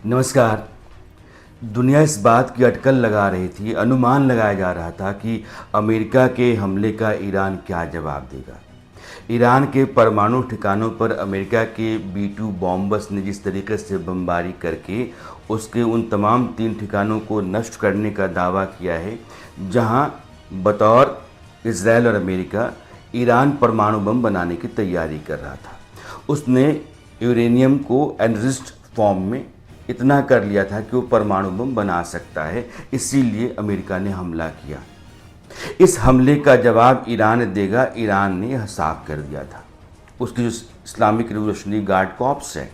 नमस्कार। दुनिया इस बात की अटकल लगा रही थी, अनुमान लगाया जा रहा था कि अमेरिका के हमले का ईरान क्या जवाब देगा। ईरान के परमाणु ठिकानों पर अमेरिका के B-2 बॉम्बर्स ने जिस तरीके से बमबारी करके उसके उन तमाम 3 ठिकानों को नष्ट करने का दावा किया है, जहां बतौर इजराइल और अमेरिका ईरान परमाणु बम बनाने की तैयारी कर रहा था। उसने यूरेनियम को एनरिच्ड फॉर्म में इतना कर लिया था कि वो परमाणु बम बना सकता है, इसीलिए अमेरिका ने हमला किया। इस हमले का जवाब ईरान देगा, ईरान ने यह साफ कर दिया था। उसकी जो इस्लामिक रिवोल्यूशनरी गार्ड कॉर्प्स है,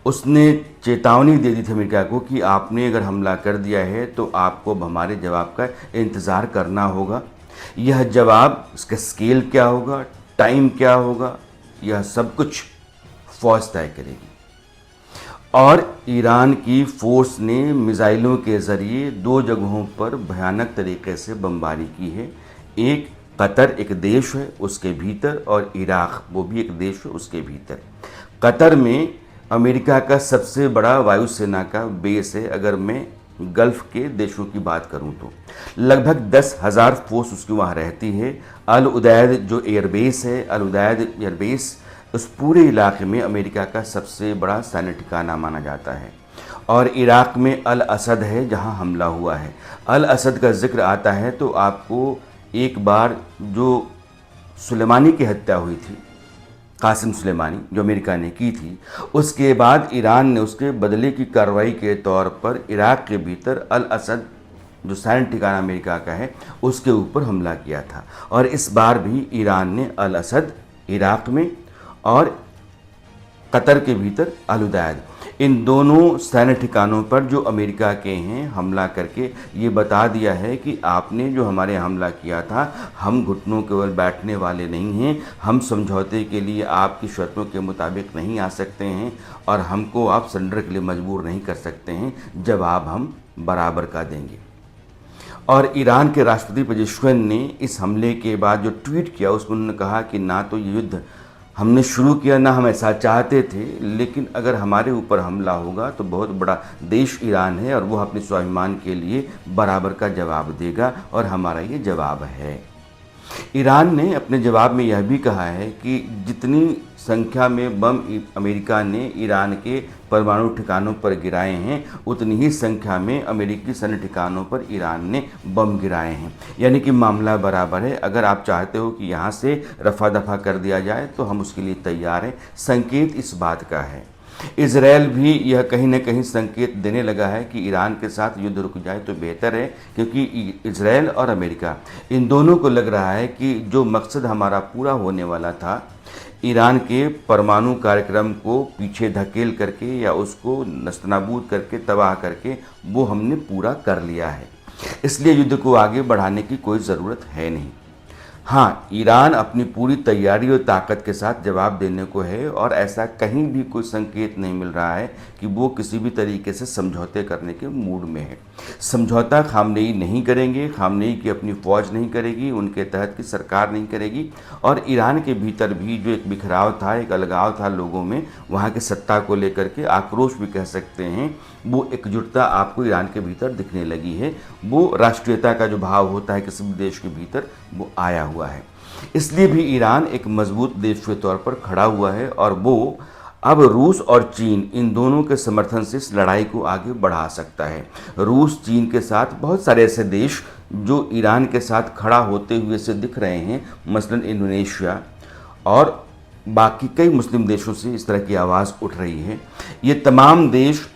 उसने चेतावनी दे दी थी अमेरिका को कि आपने अगर हमला कर दिया है तो आपको हमारे जवाब का इंतज़ार करना होगा। यह जवाब, इसका स्केल क्या होगा, टाइम क्या होगा, यह सब कुछ फौज तय करेगी। और ईरान की फोर्स ने मिसाइलों के ज़रिए 2 जगहों पर भयानक तरीके से बमबारी की है। एक कतर एक देश है उसके भीतर, और इराक़ वो भी एक देश है उसके भीतर। कतर में अमेरिका का सबसे बड़ा वायुसेना का बेस है। अगर मैं गल्फ़ के देशों की बात करूं तो लगभग 10,000 फोर्स उसकी वहाँ रहती है। अल उदैद जो एयरबेस है, अल उदैद एयरबेस उस पूरे इलाके में अमेरिका का सबसे बड़ा सैन्य ठिकाना माना जाता है। और इराक़ में अल असद है जहां हमला हुआ है। अल असद का जिक्र आता है तो आपको एक बार जो सुलेमानी की हत्या हुई थी, कासिम सुलेमानी, जो अमेरिका ने की थी, उसके बाद ईरान ने उसके बदले की कार्रवाई के तौर पर इराक़ के भीतर अल असद जो सैन्य ठिकाना अमेरिका का है उसके ऊपर हमला किया था। और इस बार भी ईरान ने अल असद इराक़ में और कतर के भीतर अल उदैद, इन दोनों सैन्य ठिकानों पर जो अमेरिका के हैं हमला करके ये बता दिया है कि आपने जो हमारे हमला किया था, हम घुटनों के बल बैठने वाले नहीं हैं, हम समझौते के लिए आपकी शर्तों के मुताबिक नहीं आ सकते हैं और हमको आप सरेंडर के लिए मजबूर नहीं कर सकते हैं, जवाब हम बराबर का देंगे। और ईरान के राष्ट्रपति पेजेश्किन ने इस हमले के बाद जो ट्वीट किया उसमें उन्होंने कहा कि ना तो ये युद्ध हमने शुरू किया, ना हम ऐसा चाहते थे, लेकिन अगर हमारे ऊपर हमला होगा तो बहुत बड़ा देश ईरान है और वो अपने स्वाभिमान के लिए बराबर का जवाब देगा, और हमारा ये जवाब है। ईरान ने अपने जवाब में यह भी कहा है कि जितनी संख्या में बम अमेरिका ने ईरान के परमाणु ठिकानों पर गिराए हैं, उतनी ही संख्या में अमेरिकी सैन्य ठिकानों पर ईरान ने बम गिराए हैं। यानी कि मामला बराबर है। अगर आप चाहते हो कि यहाँ से रफा दफा कर दिया जाए तो हम उसके लिए तैयार हैं। संकेत इस बात का है। इजराइल भी यह कहीं न कहीं संकेत देने लगा है कि ईरान के साथ युद्ध रुक जाए तो बेहतर है, क्योंकि इजराइल और अमेरिका इन दोनों को लग रहा है कि जो मकसद हमारा पूरा होने वाला था, ईरान के परमाणु कार्यक्रम को पीछे धकेल करके या उसको नस्तनाबूद करके तबाह करके, वो हमने पूरा कर लिया है। इसलिए युद्ध को आगे बढ़ाने की कोई ज़रूरत है नहीं। हाँ, ईरान अपनी पूरी तैयारी और ताकत के साथ जवाब देने को है, और ऐसा कहीं भी कोई संकेत नहीं मिल रहा है कि वो किसी भी तरीके से समझौते करने के मूड में है। समझौता खामनेई नहीं करेंगे, खामनेई की अपनी फ़ौज नहीं करेगी, उनके तहत की सरकार नहीं करेगी। और ईरान के भीतर भी जो एक बिखराव था, एक अलगाव था लोगों में, वहाँ की सत्ता को लेकर के आक्रोश भी कह सकते हैं, वो एकजुटता आपको ईरान के भीतर दिखने लगी है। वो राष्ट्रीयता का जो भाव होता है किसी भी देश के भीतर, वो आया हुआ है। इसलिए भी ईरान एक मजबूत देश के तौर पर खड़ा हुआ है, और वो अब रूस और चीन इन दोनों के समर्थन से इस लड़ाई को आगे बढ़ा सकता है। रूस चीन के साथ बहुत सारे ऐसे देश जो ईरान के साथ खड़ा होते हुए से दिख रहे हैं, मसलन इंडोनेशिया और बाकी कई मुस्लिम देशों से इस तरह की आवाज़ उठ रही है। ये तमाम देश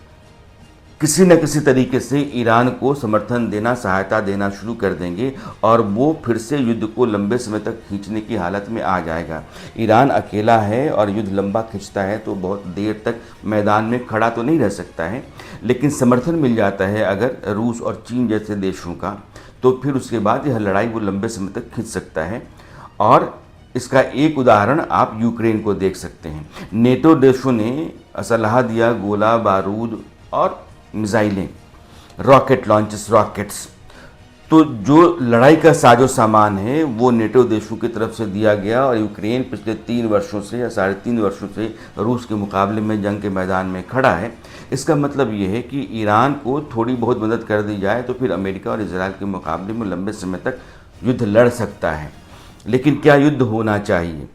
किसी न किसी तरीके से ईरान को समर्थन देना, सहायता देना शुरू कर देंगे, और वो फिर से युद्ध को लंबे समय तक खींचने की हालत में आ जाएगा। ईरान अकेला है और युद्ध लंबा खींचता है तो बहुत देर तक मैदान में खड़ा तो नहीं रह सकता है, लेकिन समर्थन मिल जाता है अगर रूस और चीन जैसे देशों का, तो फिर उसके बाद यह लड़ाई वो लंबे समय तक खींच सकता है। और इसका एक उदाहरण आप यूक्रेन को देख सकते हैं। नेटो देशों ने असलहा दिया, गोला बारूद और मिसाइलें, रॉकेट लॉन्चेस, रॉकेट्स तो जो लड़ाई का साजो सामान है वो नेटो देशों की तरफ से दिया गया और यूक्रेन पिछले 3 वर्षों से या 3.5 वर्षों से रूस के मुकाबले में जंग के मैदान में खड़ा है। इसका मतलब ये है कि ईरान को थोड़ी बहुत मदद कर दी जाए तो फिर अमेरिका और इजराइल के मुकाबले में लंबे समय तक युद्ध लड़ सकता है। लेकिन क्या युद्ध होना चाहिए?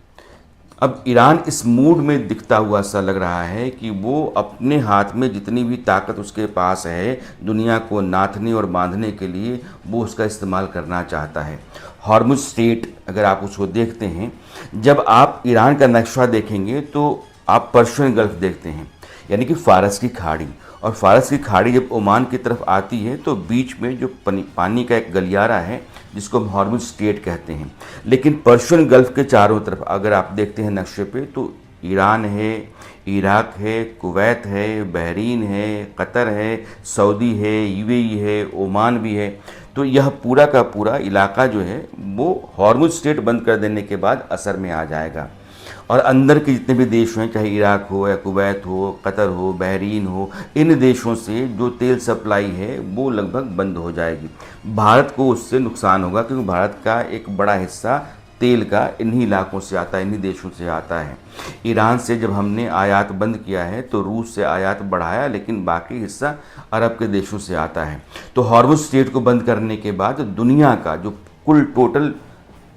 अब ईरान इस मूड में दिखता हुआ सा लग रहा है कि वो अपने हाथ में जितनी भी ताकत उसके पास है दुनिया को नाथने और बांधने के लिए वो उसका इस्तेमाल करना चाहता है। हॉर्मुज स्ट्रेट अगर आप उसको देखते हैं, जब आप ईरान का नक्शा देखेंगे तो आप पर्शियन गल्फ देखते हैं, यानी कि फारस की खाड़ी। और फारस की खाड़ी जब ओमान की तरफ आती है तो बीच में जो पानी का एक गलियारा है जिसको हम हॉर्मुज स्ट्रेट कहते हैं। लेकिन पर्शियन गल्फ के चारों तरफ अगर आप देखते हैं नक्शे पे तो ईरान है, इराक है, कुवैत है, बहरीन है, कतर है, सऊदी है, यूएई है, ओमान भी है। तो यह पूरा का पूरा इलाका जो है वो हॉर्मुज स्ट्रेट बंद कर देने के बाद असर में आ जाएगा। और अंदर के जितने भी देश हैं, चाहे इराक हो या कुवैत हो, कतर हो, बहरीन हो, इन देशों से जो तेल सप्लाई है वो लगभग बंद हो जाएगी। भारत को उससे नुकसान होगा क्योंकि भारत का एक बड़ा हिस्सा तेल का इन्हीं इलाकों से आता है, इन्हीं देशों से आता है। ईरान से जब हमने आयात बंद किया है तो रूस से आयात बढ़ाया, लेकिन बाकी हिस्सा अरब के देशों से आता है। तो हॉर्मुज स्ट्रेट को बंद करने के बाद दुनिया का जो कुल टोटल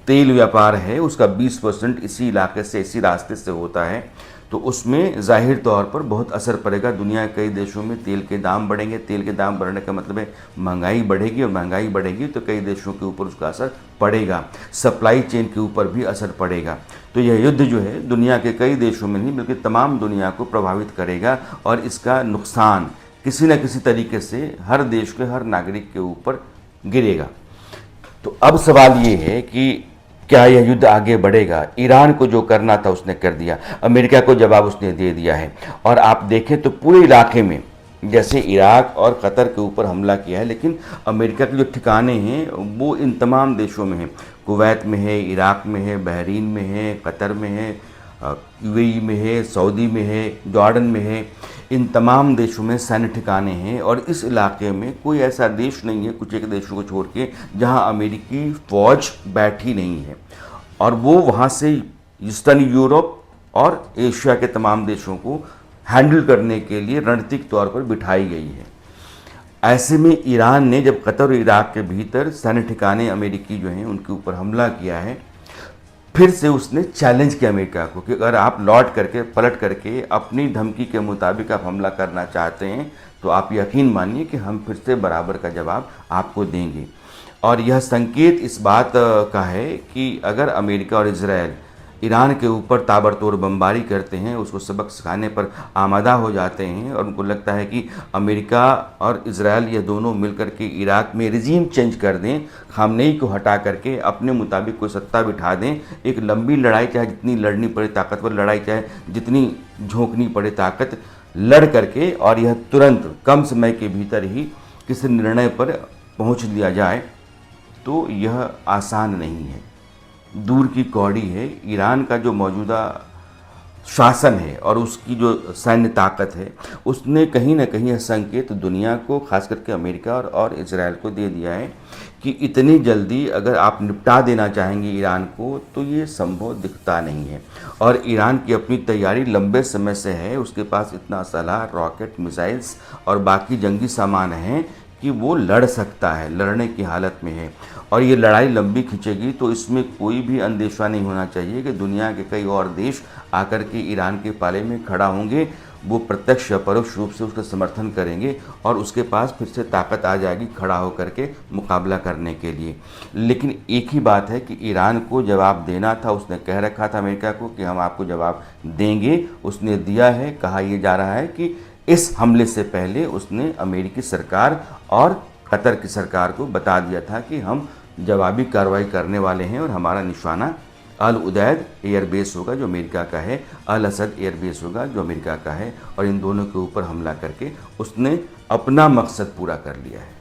तेल व्यापार है उसका 20% इसी इलाके से, इसी रास्ते से होता है। तो उसमें जाहिर तौर पर बहुत असर पड़ेगा। दुनिया के कई देशों में तेल के दाम बढ़ेंगे। तेल के दाम बढ़ने का मतलब है महंगाई बढ़ेगी, और महंगाई बढ़ेगी तो कई देशों के ऊपर उसका असर पड़ेगा। सप्लाई चेन के ऊपर भी असर पड़ेगा। तो यह युद्ध जो है दुनिया के कई देशों में नहीं बल्कि तमाम दुनिया को प्रभावित करेगा, और इसका नुकसान किसी न किसी तरीके से हर देश के हर नागरिक के ऊपर गिरेगा। तो अब सवाल ये है कि क्या यह युद्ध आगे बढ़ेगा? ईरान को जो करना था उसने कर दिया, अमेरिका को जवाब उसने दे दिया है। और आप देखें तो पूरे इलाके में जैसे इराक और कतर के ऊपर हमला किया है, लेकिन अमेरिका के जो ठिकाने हैं वो इन तमाम देशों में हैं। कुवैत में है, इराक में है, बहरीन में है, कतर में है, यूएई में है, सऊदी में है, जॉर्डन में है। इन तमाम देशों में सैन्य ठिकाने हैं, और इस इलाके में कोई ऐसा देश नहीं है, कुछ एक देशों को छोड़ के, जहां अमेरिकी फ़ौज बैठी नहीं है। और वो वहां से ईस्टर्न यूरोप और एशिया के तमाम देशों को हैंडल करने के लिए रणनीतिक तौर पर बिठाई गई है। ऐसे में ईरान ने जब कतर और इराक के भीतर सैन्य ठिकाने अमेरिकी जो हैं उनके ऊपर हमला किया है, फिर से उसने चैलेंज किया अमेरिका को कि अगर आप लौट करके पलट करके अपनी धमकी के मुताबिक आप हमला करना चाहते हैं तो आप यकीन मानिए कि हम फिर से बराबर का जवाब आपको देंगे। और यह संकेत इस बात का है कि अगर अमेरिका और इजराइल ईरान के ऊपर ताबड़तोड़ बमबारी करते हैं, उसको सबक सिखाने पर आमादा हो जाते हैं, और उनको लगता है कि अमेरिका और इजराइल ये दोनों मिलकर के इराक में रिजीम चेंज कर दें, खामनेई को हटा करके अपने मुताबिक कोई सत्ता बिठा दें, एक लंबी लड़ाई चाहे जितनी लड़नी पड़े, ताकतवर लड़ाई चाहे जितनी झोंकनी पड़े ताकत, लड़ करके और यह तुरंत कम समय के भीतर ही किसी निर्णय पर पहुँच लिया जाए, तो यह आसान नहीं है, दूर की कौड़ी है। ईरान का जो मौजूदा शासन है और उसकी जो सैन्य ताकत है उसने कहीं ना कहीं यह संकेत दुनिया को, खास करके अमेरिका और इजराइल को दे दिया है कि इतनी जल्दी अगर आप निपटा देना चाहेंगे ईरान को तो ये संभव दिखता नहीं है। और ईरान की अपनी तैयारी लंबे समय से है, उसके पास इतना असलहा, रॉकेट, मिसाइल्स और बाकी जंगी सामान हैं कि वो लड़ सकता है, लड़ने की हालत में है। और ये लड़ाई लंबी खिंचेगी तो इसमें कोई भी अंदेशा नहीं होना चाहिए कि दुनिया के कई और देश आकर के ईरान के पाले में खड़ा होंगे, वो प्रत्यक्ष या परोक्ष रूप से उसका समर्थन करेंगे और उसके पास फिर से ताकत आ जाएगी खड़ा होकर के मुकाबला करने के लिए। लेकिन एक ही बात है कि ईरान को जवाब देना था, उसने कह रखा था अमेरिका को कि हम आपको जवाब देंगे, उसने दिया है। कहा यह जा रहा है कि इस हमले से पहले उसने अमेरिकी सरकार और कतर की सरकार को बता दिया था कि हम जवाबी कार्रवाई करने वाले हैं और हमारा निशाना अल उदैद एयरबेस होगा जो अमेरिका का है, अल असद एयरबेस होगा जो अमेरिका का है, और इन दोनों के ऊपर हमला करके उसने अपना मकसद पूरा कर लिया है।